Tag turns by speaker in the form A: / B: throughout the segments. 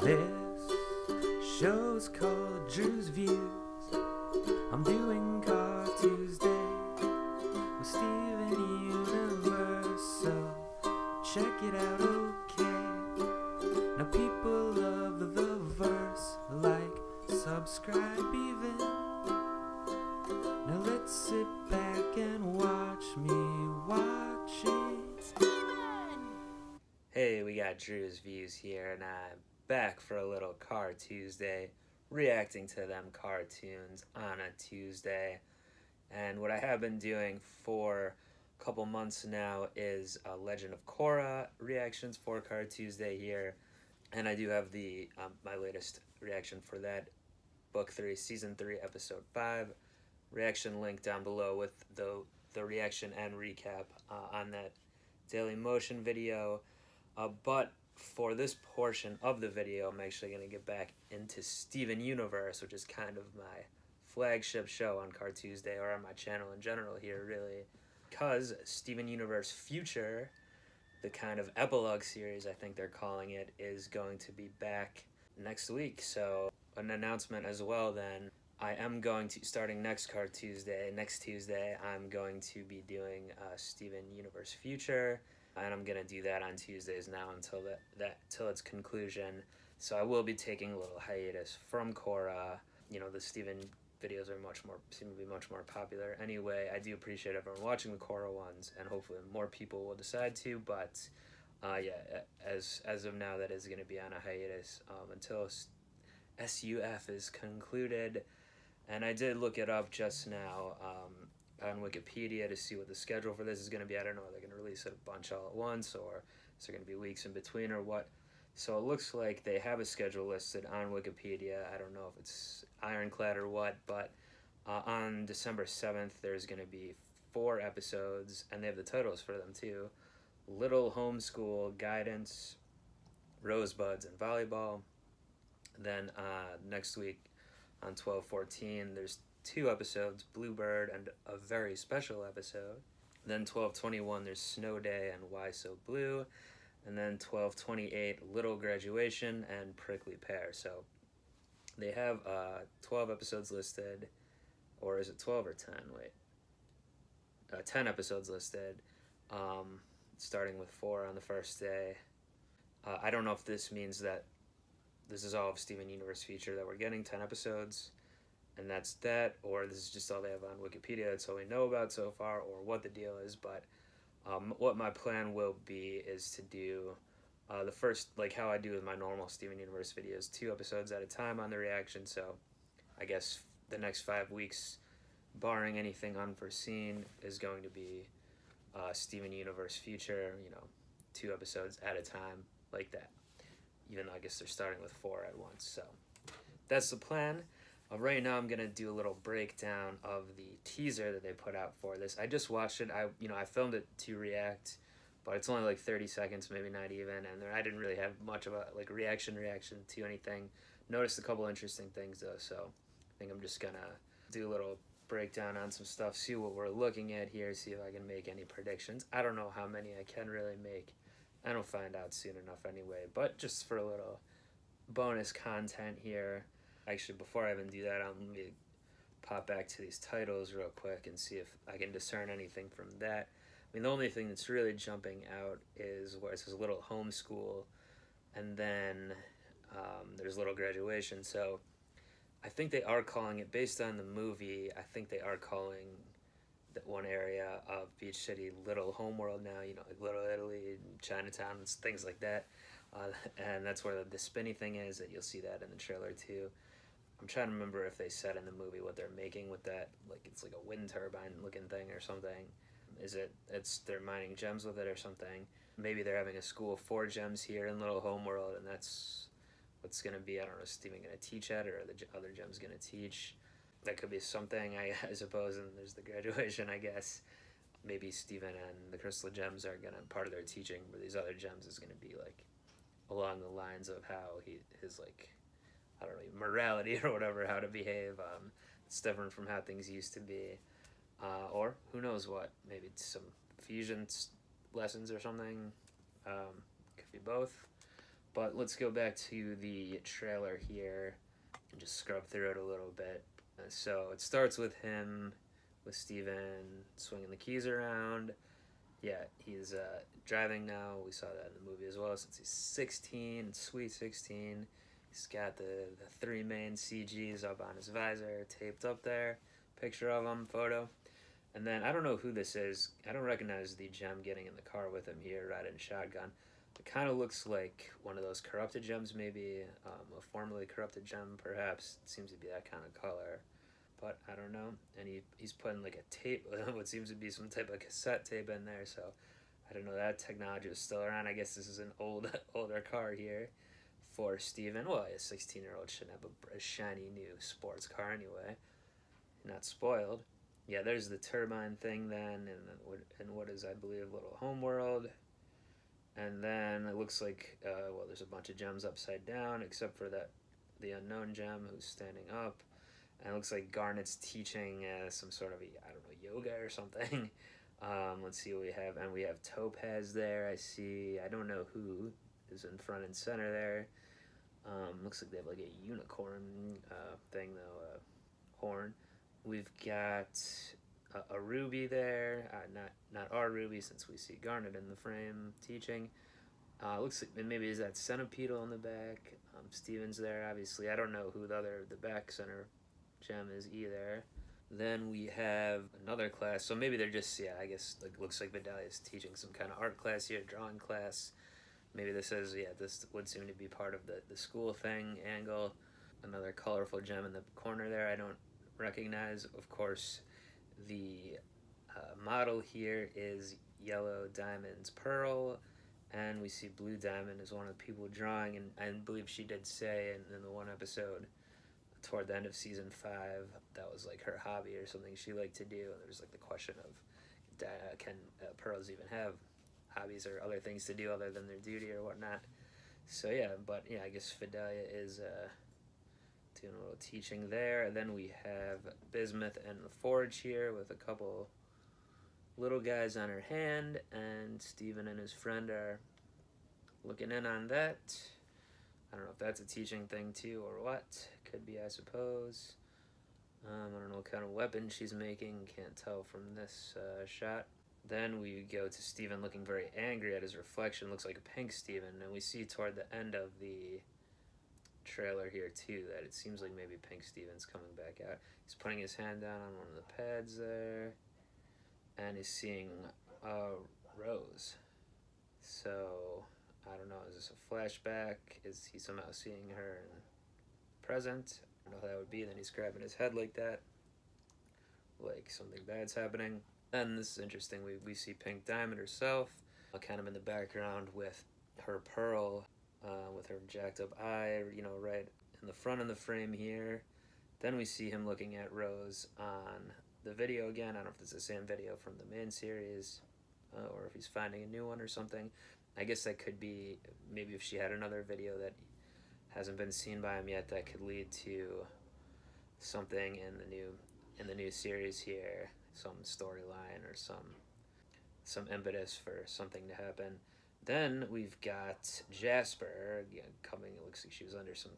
A: This show's called Drew's Views. I'm doing CarTuesday with Steven Universe, so check it out, okay? Now people love the verse, like, subscribe even. Now let's sit back and watch me watch it. Steven! Hey, we got Drew's Views here, and I'm back for a little Car Tuesday, reacting to them cartoons on a Tuesday. And what I have been doing for a couple months now is Legend of Korra reactions for Car Tuesday here. And I do have the my latest reaction for that, Book 3, Season 3, Episode 5. Reaction link down below with the reaction and recap on that Daily Motion video. But for this portion of the video, I'm actually going to get back into Steven Universe, which is kind of my flagship show on Car Tuesday, or on my channel in general here, really. Because Steven Universe Future, the kind of epilogue series, I think they're calling it, is going to be back next week. So an announcement as well then. I am going to, starting next Tuesday, I'm going to be doing Steven Universe Future. And I'm gonna do that on Tuesdays now until till its conclusion. So I will be taking a little hiatus from Korra. You know, the Steven videos are seem to be much more popular. Anyway, I do appreciate everyone watching the Korra ones, and hopefully more people will decide to. But yeah, as of now, that is gonna be on a hiatus until SUF is concluded. And I did look it up just now on Wikipedia to see what the schedule for this is going to be. I don't know if they're going to release it a bunch all at once, or is there going to be weeks in between, or what. So it looks like they have a schedule listed on Wikipedia. I don't know if it's ironclad or what, but on December 7th, there's going to be 4 episodes, and they have the titles for them too. Little Homeschool Guidance, Rosebuds, and Volleyball. Then next week on 12/14, there's 2 episodes, Bluebird and a very special episode. Then 12/21, there's Snow Day and Why So Blue. And then 12/28, Little Graduation and Prickly Pear. So they have 12 episodes listed, or is it 12 or 10? Wait. 10 episodes listed, starting with 4 on the first day. I don't know if this means that this is all of Steven Universe Future that we're getting, 10 episodes. And that's that, or this is just all they have on Wikipedia. That's all we know about so far, or what the deal is. But what my plan will be is to do the first, like how I do with my normal Steven Universe videos, 2 episodes at a time on the reaction. So I guess the next 5 weeks, barring anything unforeseen, is going to be Steven Universe Future, 2 episodes at a time, like that. Even though I guess they're starting with 4 at once. So that's the plan. Right now I'm gonna do a little breakdown of the teaser that they put out for this. I just watched it. I filmed it to react, but it's only like 30 seconds, maybe not even, and I didn't really have much of a reaction to anything. Noticed a couple interesting things though, so I think I'm just gonna do a little breakdown on some stuff, see what we're looking at here, see if I can make any predictions. I don't know how many I can really make. I don't find out soon enough anyway, but just for a little bonus content here. Actually, before I even do that, let me pop back to these titles real quick and see if I can discern anything from that. I mean, the only thing that's really jumping out is where it says Little Homeschool, and then there's Little Graduation. So I think they are calling it, based on the movie, I think they are calling that one area of Beach City Little Homeworld now, like Little Italy, Chinatown, and things like that. And that's where the spinny thing is, that you'll see that in the trailer too. I'm trying to remember if they said in the movie what they're making with that, like it's like a wind turbine looking thing or something. They're mining gems with it or something. Maybe they're having a school of 4 gems here in Little Homeworld, and that's what's gonna be. I don't know, is Steven gonna teach at, or are the other gems gonna teach? That could be something, I suppose, and there's the graduation, I guess. Maybe Steven and the crystal gems are gonna, part of their teaching, where these other gems is gonna be like along the lines of how his like, I don't know, morality or whatever, how to behave. It's different from how things used to be. Or who knows what, maybe some fusion lessons or something. Could be both. But let's go back to the trailer here and just scrub through it a little bit. So it starts with him, with Steven swinging the keys around. Yeah, he's driving now. We saw that in the movie as well, since he's 16, sweet 16. He's got the three main CGs up on his visor, taped up there. Picture of him, photo. And then, I don't know who this is. I don't recognize the gem getting in the car with him here, riding shotgun. It kind of looks like one of those corrupted gems, maybe. A formerly corrupted gem, perhaps. It seems to be that kind of color. But I don't know. And he's putting like a tape, what seems to be some type of cassette tape in there. So I don't know, that technology was still around. I guess this is an older car here for Steven. Well, a 16-year-old shouldn't have a shiny new sports car anyway. Not spoiled. Yeah, there's the turbine thing then, and what is, I believe, a little homeworld. And then it looks like, well, there's a bunch of gems upside down, except for the unknown gem who's standing up. And it looks like Garnet's teaching some sort of, I don't know, yoga or something. Let's see what we have. And we have Topaz there, I see. I don't know who is in front and center there. Looks like they have like a unicorn thing, though, horn. We've got a Ruby there, not our Ruby, since we see Garnet in the frame teaching. Looks like maybe is that Centipedal in the back. Steven's there, obviously. I don't know who the back center gem is either. Then we have another class, so maybe they're just, yeah, I guess, like, looks like Vidalia's teaching some kind of art class here, drawing class. Maybe this is, yeah, this would seem to be part of the school thing angle. Another colorful gem in the corner there I don't recognize. Of course, the model here is Yellow Diamond's Pearl, and we see Blue Diamond as one of the people drawing, and I believe she did say in the one episode toward the end of season 5 that was like her hobby or something she liked to do. And there was like the question of can pearls even have hobbies or other things to do other than their duty or whatnot. So yeah, but yeah, I guess Vidalia is doing a little teaching there. And then we have Bismuth and the Forge here with a couple little guys on her hand, and Steven and his friend are looking in on that. I don't know if that's a teaching thing too or what. Could be, I suppose. I don't know what kind of weapon she's making. Can't tell from this shot. Then we go to Steven looking very angry at his reflection. Looks like a pink Steven. And we see toward the end of the trailer here too that it seems like maybe pink Steven's coming back out. He's putting his hand down on one of the pads there. And he's seeing Rose. So I don't know, is this a flashback? Is he somehow seeing her in present? I don't know how that would be. Then he's grabbing his head like that, like something bad's happening. And this is interesting. We see Pink Diamond herself, kind of in the background with her pearl, with her jacked up eye, you know, right in the front of the frame here. Then we see him looking at Rose on the video again. I don't know if it's the same video from the main series, or if he's finding a new one or something. I guess that could be, maybe if she had another video that hasn't been seen by him yet, that could lead to something in the new series here, some storyline or some impetus for something to happen. Then we've got Jasper again coming. It looks like she was under some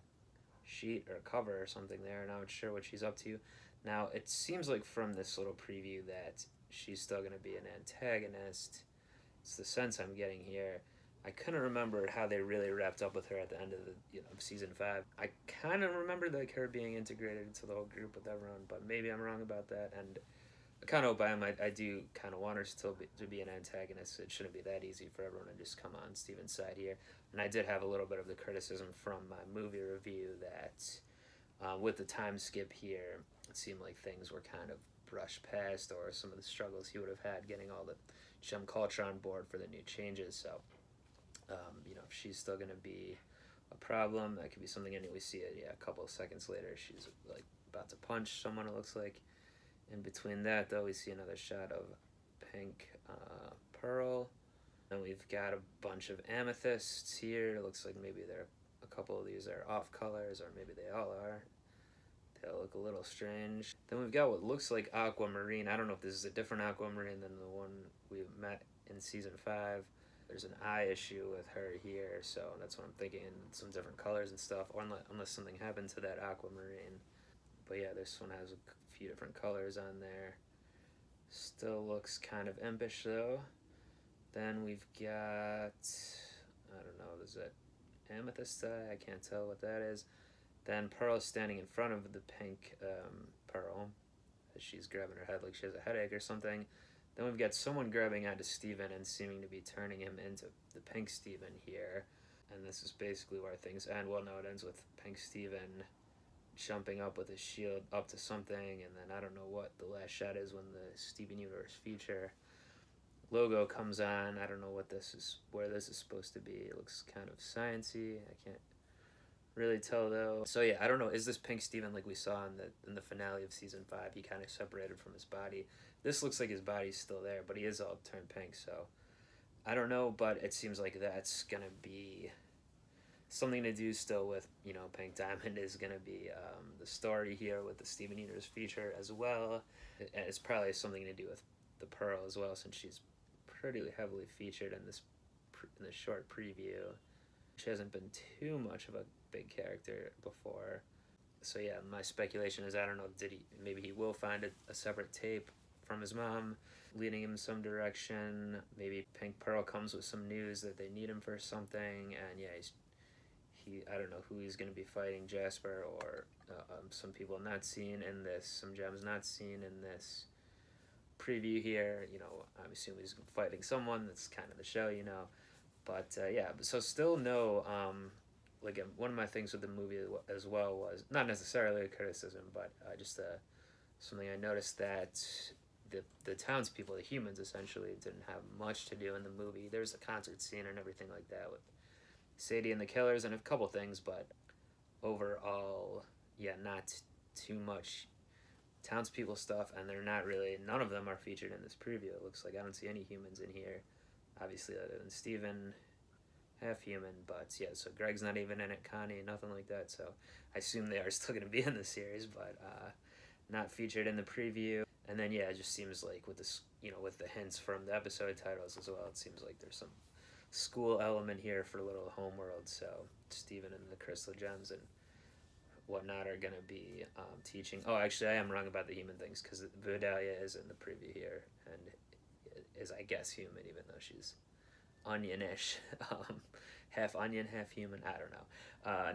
A: sheet or cover or something there. Not sure what she's up to. Now it seems like from this little preview that she's still going to be an antagonist. It's the sense I'm getting here. I couldn't remember how they really wrapped up with her at the end of the season 5. I kind of remember like her being integrated into the whole group with everyone, but maybe I'm wrong about that. And I kind of hope I do kind of want her still to be an antagonist. It shouldn't be that easy for everyone to just come on Steven's side here. And I did have a little bit of the criticism from my movie review that with the time skip here, it seemed like things were kind of brushed past, or some of the struggles he would have had getting all the gem culture on board for the new changes. So, if she's still going to be a problem, that could be something. And we see it, yeah, a couple of seconds later, she's like about to punch someone, it looks like. In between that, though, we see another shot of Pink Pearl. And we've got a bunch of amethysts here. It looks like maybe a couple of these are off colors, or maybe they all are. They look a little strange. Then we've got what looks like aquamarine. I don't know if this is a different aquamarine than the one we met in season 5. There's an eye issue with her here, so that's what I'm thinking. Some different colors and stuff, or unless something happened to that aquamarine. But yeah, this one has a few different colors on there. Still looks kind of impish though. Then we've got, I don't know, is it amethyst eye? I can't tell what that is. Then Pearl standing in front of the pink Pearl as she's grabbing her head like she has a headache or something. Then we've got someone grabbing onto Steven and seeming to be turning him into the pink Steven here. And this is basically where things end. Well, no, it ends with pink Steven jumping up with his shield up to something, and then I don't know what the last shot is when the Steven Universe feature logo comes on. I don't know what this is, where this is supposed to be. It looks kind of sciencey. I can't really tell though. So yeah, I don't know. Is this pink Steven like we saw in the finale of season 5? He kind of separated from his body. This looks like his body's still there, but he is all turned pink. So I don't know, but it seems like that's gonna be something to do still with, you know, Pink Diamond is going to be the story here with the Steven Universe feature as well. It's probably something to do with the Pearl as well, since she's pretty heavily featured in this short preview. She hasn't been too much of a big character before. So yeah, my speculation is, I don't know, maybe he will find a separate tape from his mom leading him in some direction. Maybe Pink Pearl comes with some news that they need him for something, and yeah, I don't know who he's going to be fighting, Jasper or some people not seen in this, some gems not seen in this preview here. You know, I'm assuming he's fighting someone. That's kind of the show, you know. But yeah, so still no, like one of my things with the movie as well was, not necessarily a criticism, but just something I noticed, that the townspeople, the humans essentially, didn't have much to do in the movie. There's a concert scene and everything like that with Sadie and the Killers and a couple things, but overall, yeah, not too much townspeople stuff, and none of them are featured in this preview. It looks like I don't see any humans in here, obviously, other than Steven, half human, but yeah, so Greg's not even in it, Connie, nothing like that, so I assume they are still going to be in the series, but not featured in the preview. And then yeah, it just seems like with this, you know, with the hints from the episode titles as well, it seems like there's some school element here for little homeworld. So Steven and the crystal gems and whatnot are going to be teaching. Oh, actually, I am wrong about the human things, because Vidalia is in the preview here and is, I guess, human, even though she's onionish. Half onion, half human. I don't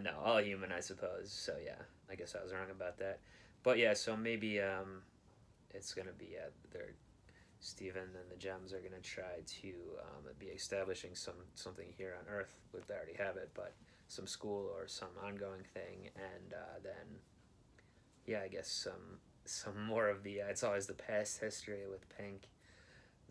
A: know. No, all human, I suppose. So yeah, I guess I was wrong about that. But yeah, so maybe it's going to be Steven and the gems are going to try to be establishing something here on Earth. They already have it, but some school or some ongoing thing, and then yeah, I guess some more of the it's always the past history with Pink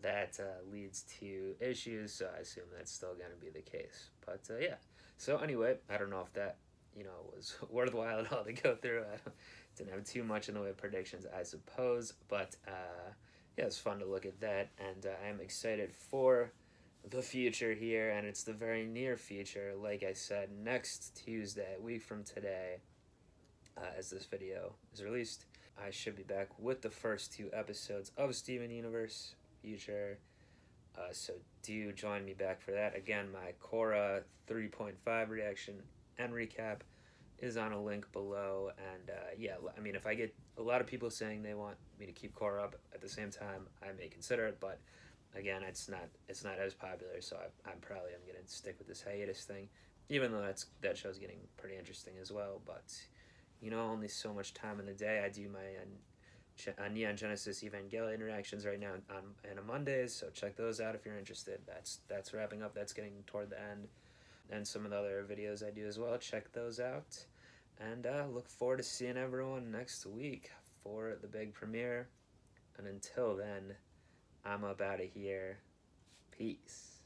A: that leads to issues. So I assume that's still going to be the case. But yeah. So anyway, I don't know if that, you know, was worthwhile at all to go through. I didn't have too much in the way of predictions, I suppose, but yeah, it's fun to look at that, and I'm excited for the future here, and it's the very near future. Like I said, next Tuesday, a week from today, as this video is released, I should be back with the first 2 episodes of Steven Universe Future. So do join me back for that. Again, my Korra 3.5 reaction and recap is on a link below, and yeah, I mean, if I get a lot of people saying they want me to keep Korra up at the same time, I may consider it, but again, it's not as popular, so I'm probably gonna stick with this hiatus thing, even though that show's getting pretty interesting as well. But you know, only so much time in the day. I do my Neon Genesis Evangelion reactions right now on Mondays, so check those out if you're interested. That's wrapping up. That's getting toward the end. And some of the other videos I do as well, check those out. And look forward to seeing everyone next week for the big premiere. And until then, I'm up out of here. Peace.